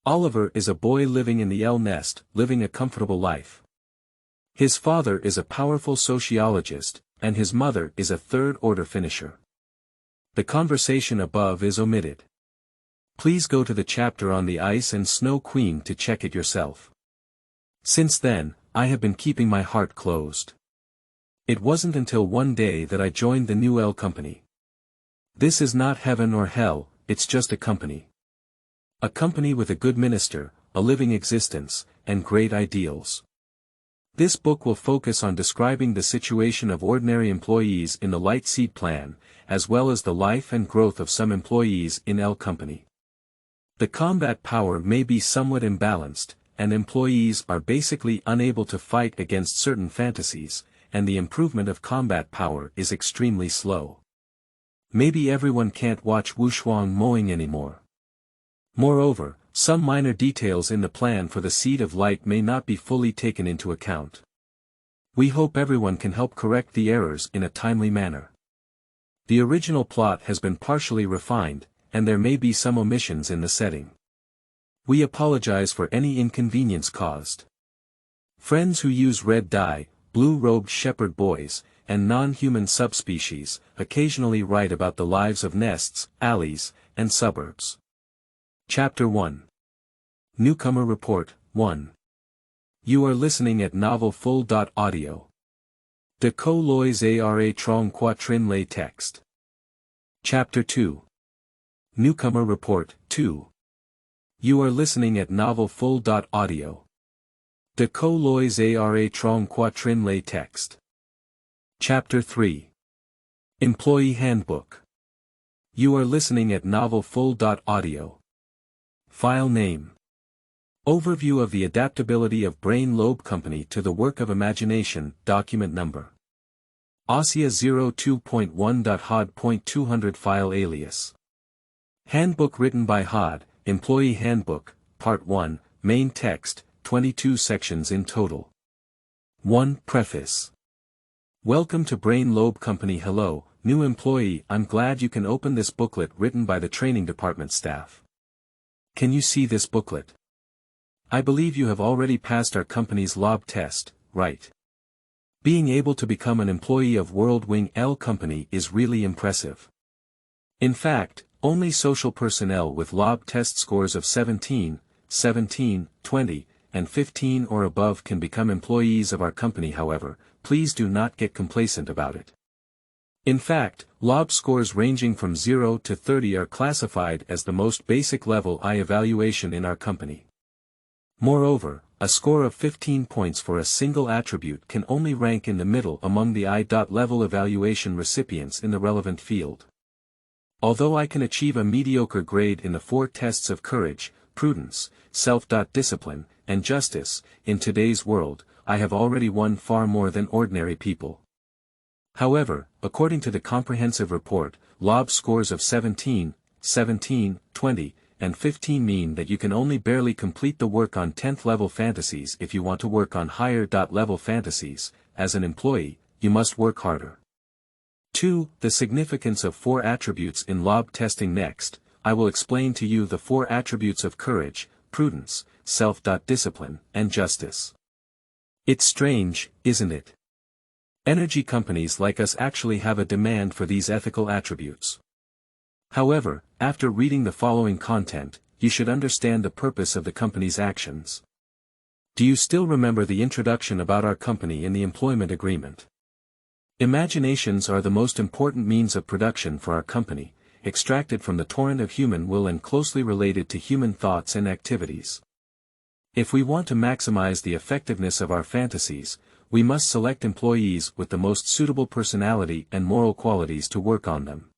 Oliver is a boy living in the L nest, living a comfortable life. His father is a powerful sociologist, and his mother is a third-order finisher. The conversation above is omitted. Please go to the chapter on the Ice and Snow Queen to check it yourself. Since then, I have been keeping my heart closed. It wasn't until one day that I joined the new L Company. This is not heaven or hell, it's just a company. A company with a good minister, a living existence, and great ideals. This book will focus on describing the situation of ordinary employees in the Light Seed Plan, as well as the life and growth of some employees in L Company. The combat power may be somewhat imbalanced, and employees are basically unable to fight against certain fantasies, and the improvement of combat power is extremely slow. Maybe everyone can't watch Wushuang mowing anymore. Moreover, some minor details in the plan for the Seed of Light may not be fully taken into account. We hope everyone can help correct the errors in a timely manner. The original plot has been partially refined, and there may be some omissions in the setting. We apologize for any inconvenience caused. Friends who use red dye, blue-robed shepherd boys, and non-human subspecies, occasionally write about the lives of nests, alleys, and suburbs. Chapter 1. Newcomer Report, 1. You are listening at novelfull.audio. De co lois ara trong quatrin lay text. Chapter 2. Newcomer Report, 2. You are listening at novelfull.audio. De co lois ara trong quatrin lay text. Chapter 3. Employee Handbook. You are listening at novelfull.audio. File name. Overview of the adaptability of Brain Lobe Company to the work of imagination, document number. ASIA 02.1.HOD.200 file alias. Handbook written by HOD, Employee Handbook, Part 1, main text, 22 sections in total. 1. Preface. Welcome to Brain Lobe Company. Hello, new employee, I'm glad you can open this booklet written by the training department staff. Can you see this booklet? I believe you have already passed our company's Lobe test, right? Being able to become an employee of Worldwing L Company is really impressive. In fact, only social personnel with Lobe test scores of 17, 20, and 15 or above can become employees of our company. However, please do not get complacent about it. In fact, Lobe scores ranging from 0 to 30 are classified as the most basic level I evaluation in our company. Moreover, a score of 15 points for a single attribute can only rank in the middle among the I.level evaluation recipients in the relevant field. Although I can achieve a mediocre grade in the 4 tests of courage, prudence, self-discipline, and justice, in today's world, I have already won far more than ordinary people. However, according to the comprehensive report, Lobe scores of 17, 20, and 15 mean that you can only barely complete the work on 10th level fantasies. If you want to work on higher level fantasies, as an employee, you must work harder. 2. The significance of 4 attributes in Lobe testing. Next, I will explain to you the 4 attributes of courage, prudence, self-discipline, and justice. It's strange, isn't it? Energy companies like us actually have a demand for these ethical attributes. However, after reading the following content, you should understand the purpose of the company's actions. Do you still remember the introduction about our company in the employment agreement? Imaginations are the most important means of production for our company, extracted from the torrent of human will and closely related to human thoughts and activities. If we want to maximize the effectiveness of our fantasies, we must select employees with the most suitable personality and moral qualities to work on them.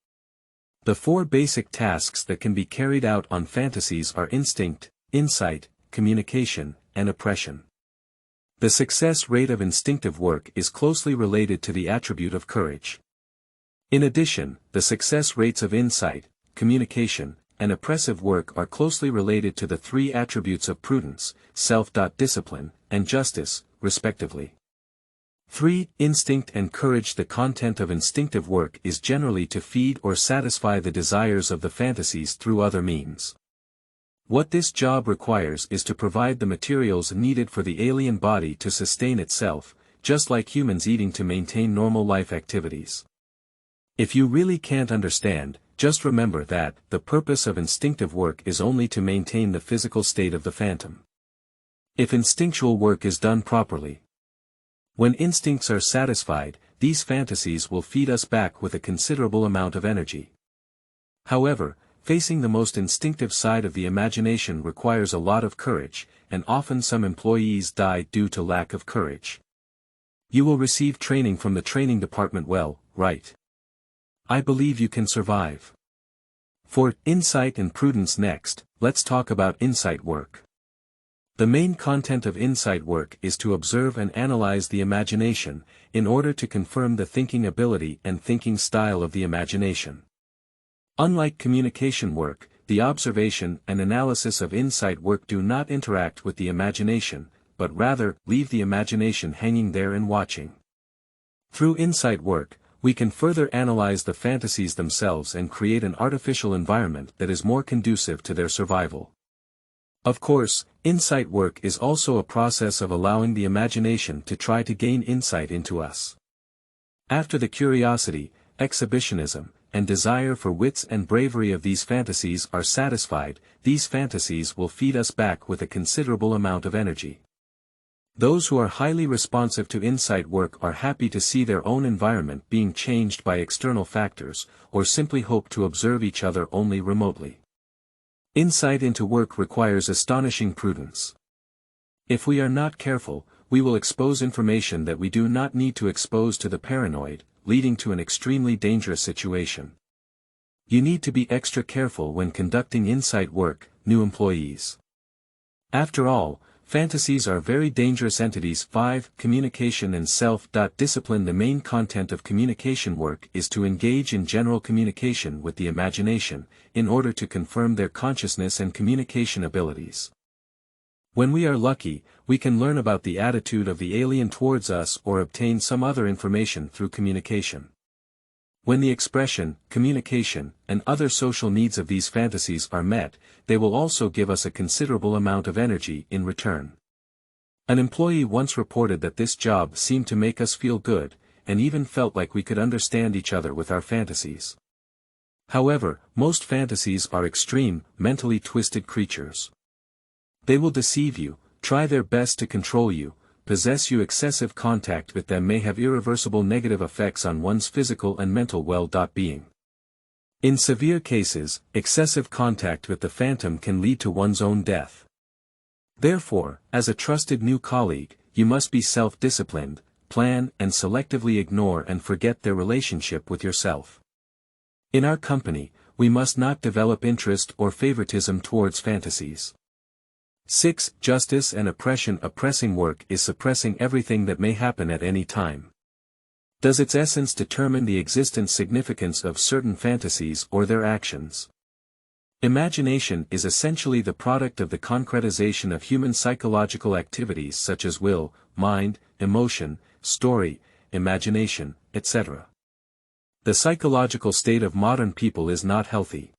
The 4 basic tasks that can be carried out on fantasies are instinct, insight, communication, and oppression. The success rate of instinctive work is closely related to the attribute of courage. In addition, the success rates of insight, communication, and oppressive work are closely related to the 3 attributes of prudence, self-discipline, and justice, respectively. 3. Instinct and courage. The content of instinctive work is generally to feed or satisfy the desires of the fantasies through other means. What this job requires is to provide the materials needed for the alien body to sustain itself, just like humans eating to maintain normal life activities. If you really can't understand, just remember that the purpose of instinctive work is only to maintain the physical state of the phantom. If instinctual work is done properly, when instincts are satisfied, these fantasies will feed us back with a considerable amount of energy. However, facing the most instinctive side of the imagination requires a lot of courage, and often some employees die due to lack of courage. You will receive training from the training department, well, right? I believe you can survive. For insight and prudence next, let's talk about insight work. The main content of insight work is to observe and analyze the imagination, in order to confirm the thinking ability and thinking style of the imagination. Unlike communication work, the observation and analysis of insight work do not interact with the imagination, but rather leave the imagination hanging there and watching. Through insight work, we can further analyze the fantasies themselves and create an artificial environment that is more conducive to their survival. Of course, insight work is also a process of allowing the imagination to try to gain insight into us. After the curiosity, exhibitionism, and desire for wits and bravery of these fantasies are satisfied, these fantasies will feed us back with a considerable amount of energy. Those who are highly responsive to insight work are happy to see their own environment being changed by external factors, or simply hope to observe each other only remotely. Insight into work requires astonishing prudence. If we are not careful, we will expose information that we do not need to expose to the paranoid, leading to an extremely dangerous situation. You need to be extra careful when conducting insight work, new employees. After all, fantasies are very dangerous entities. 5. Communication and self-discipline. The main content of communication work is to engage in general communication with the imagination, in order to confirm their consciousness and communication abilities. When we are lucky, we can learn about the attitude of the alien towards us or obtain some other information through communication. When the expression, communication, and other social needs of these fantasies are met, they will also give us a considerable amount of energy in return. An employee once reported that this job seemed to make us feel good, and even felt like we could understand each other with our fantasies. However, most fantasies are extreme, mentally twisted creatures. They will deceive you, try their best to control you, possess you. Excessive contact with them may have irreversible negative effects on one's physical and mental well-being. In severe cases, excessive contact with the phantom can lead to one's own death. Therefore, as a trusted new colleague, you must be self-disciplined, plan and selectively ignore and forget their relationship with yourself. In our company, we must not develop interest or favoritism towards fantasies. 6. Justice and oppression. Oppressing work is suppressing everything that may happen at any time. Does its essence determine the existence significance of certain fantasies or their actions? Imagination is essentially the product of the concretization of human psychological activities such as will, mind, emotion, story, imagination, etc. The psychological state of modern people is not healthy.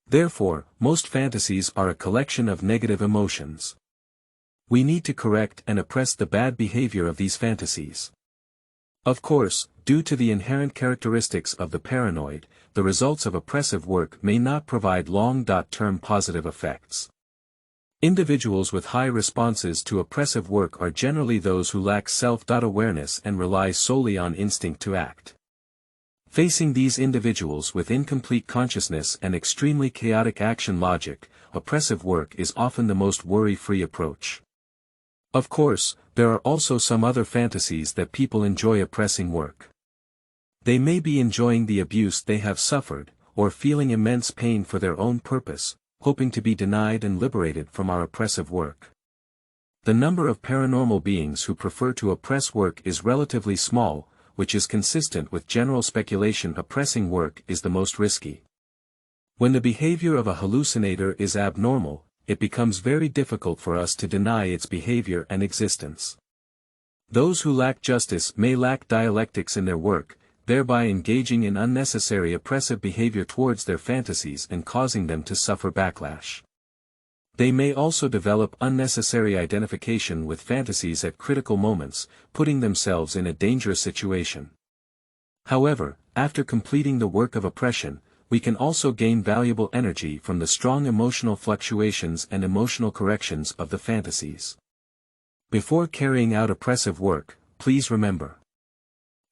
Therefore, most fantasies are a collection of negative emotions. We need to correct and oppress the bad behavior of these fantasies. Of course, due to the inherent characteristics of the paranoid, the results of oppressive work may not provide long-term positive effects. Individuals with high responses to oppressive work are generally those who lack self-awareness and rely solely on instinct to act. Facing these individuals with incomplete consciousness and extremely chaotic action logic, oppressive work is often the most worry-free approach. Of course, there are also some other fantasies that people enjoy oppressing work. They may be enjoying the abuse they have suffered, or feeling immense pain for their own purpose, hoping to be denied and liberated from our oppressive work. The number of paranormal beings who prefer to oppress work is relatively small, which is consistent with general speculation. Oppressing work is the most risky. When the behavior of a hallucinator is abnormal, it becomes very difficult for us to deny its behavior and existence. Those who lack justice may lack dialectics in their work, thereby engaging in unnecessary oppressive behavior towards their fantasies and causing them to suffer backlash. They may also develop unnecessary identification with fantasies at critical moments, putting themselves in a dangerous situation. However, after completing the work of oppression, we can also gain valuable energy from the strong emotional fluctuations and emotional corrections of the fantasies. Before carrying out oppressive work, please remember.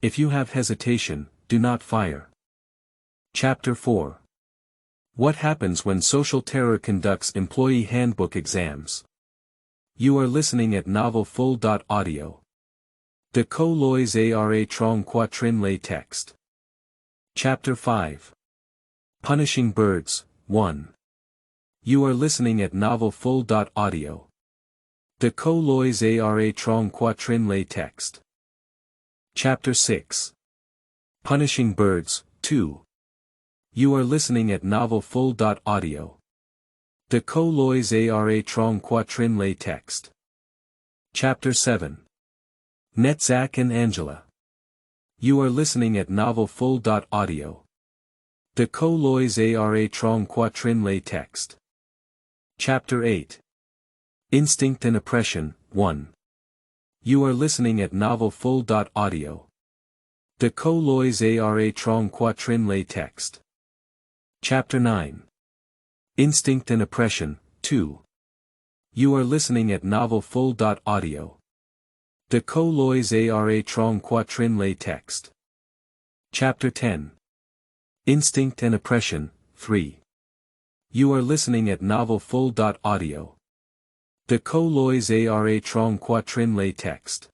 If you have hesitation, do not fire. Chapter 4. What happens when social terror conducts employee handbook exams? You are listening at novel full.audio. De co lois ara trong quatrin lay text. Chapter 5. Punishing Birds, 1. You are listening at novel full.audio. De co lois ara trong quatrin lay text. Chapter 6. Punishing Birds, 2. You are listening at novel full.audio. De co lois ara trong quatrin lay text. Chapter 7. Netzach and Angela. You are listening at novel full.audio. De co lois ara trong quatrin lay text. Chapter 8. Instinct and Oppression, 1. You are listening at novel full.audio. De co lois ara trong quatrin lay text. Chapter 9. Instinct and Oppression, 2. You are listening at novel full.audio. De co lois ara trong quatrin lay text. Chapter 10. Instinct and Oppression, 3. You are listening at novel full.audio. De co lois ara trong quatrin lay text.